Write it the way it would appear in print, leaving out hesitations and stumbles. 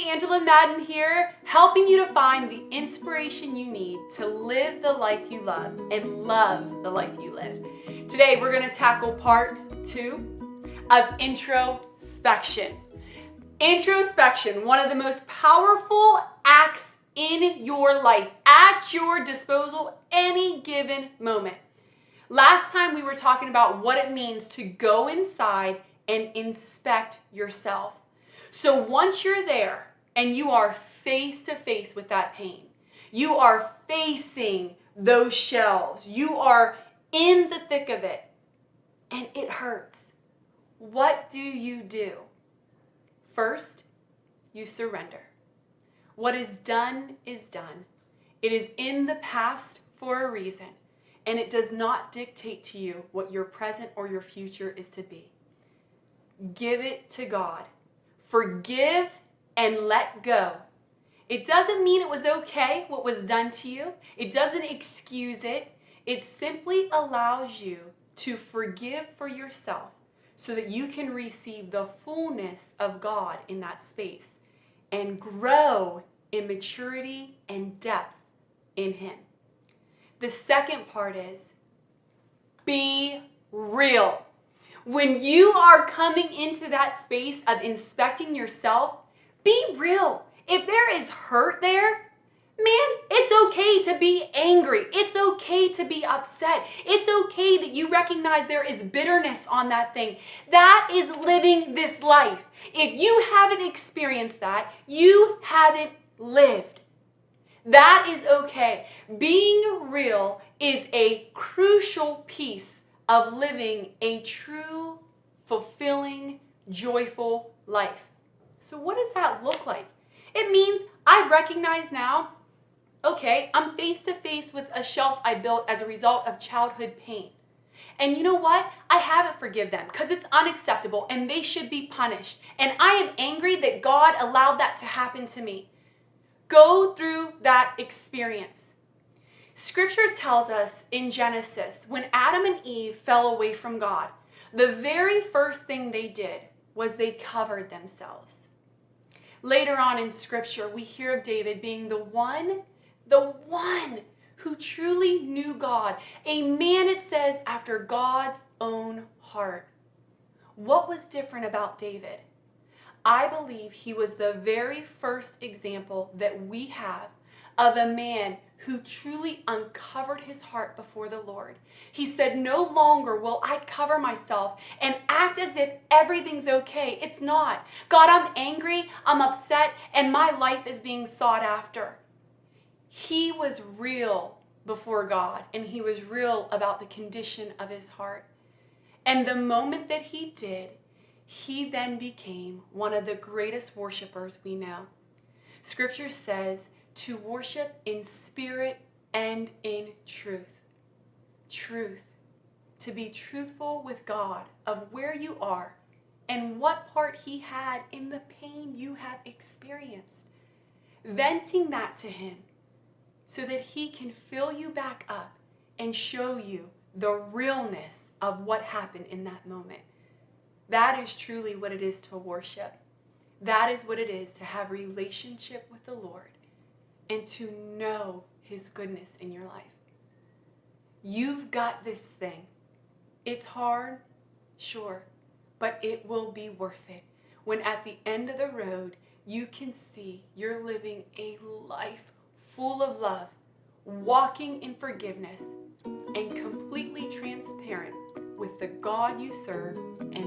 Angela Madden here, helping you to find the inspiration you need to live the life you love and love the life you live. Today we're going to tackle part 2 of introspection. Introspection, one of the most powerful acts in your life, at your disposal any given moment. Last time we were talking about what it means to go inside and inspect yourself. So once you're there and you are face to face with that pain, you are facing those shells, you are in the thick of it, and it hurts. What do? First, you surrender. What is done is done. It is in the past for a reason, and it does not dictate to you what your present or your future is to be. Give it to God. Forgive and let go. It doesn't mean it was okay what was done to you. It doesn't excuse it. It simply allows you to forgive for yourself so that you can receive the fullness of God in that space and grow in maturity and depth in Him. The second part is be real. When you are coming into that space of inspecting yourself, be real. If there is hurt there, man, it's okay to be angry. It's okay to be upset. It's okay that you recognize there is bitterness on that thing. That is living this life. If you haven't experienced that, you haven't lived. That is okay. Being real is a crucial piece of living a true, fulfilling, joyful life. So what does that look like? It means I recognize now, okay, I'm face to face with a shelf I built as a result of childhood pain. And you know what? I haven't forgiven them because it's unacceptable and they should be punished. And I am angry that God allowed that to happen to me. Go through that experience. Scripture tells us in Genesis, when Adam and Eve fell away from God, the very first thing they did was they covered themselves. Later on in Scripture, we hear of David being the one who truly knew God, a man, it says, after God's own heart. What was different about David? I believe he was the very first example that we have of a man who truly uncovered his heart before the Lord. He said, no longer will I cover myself and act as if everything's okay. It's not. God, I'm angry, I'm upset, and my life is being sought after. He was real before God, and he was real about the condition of his heart. And the moment that he did, he then became one of the greatest worshipers we know. Scripture says to worship in spirit and in truth. Truth. To be truthful with God of where you are and what part He had in the pain you have experienced. Venting that to Him so that He can fill you back up and show you the realness of what happened in that moment. That is truly what it is to worship. That is what it is to have a relationship with the Lord and to know His goodness in your life. You've got this thing. It's hard, sure, but it will be worth it. When at the end of the road, you can see you're living a life full of love, walking in forgiveness, and completely transparent with the God you serve and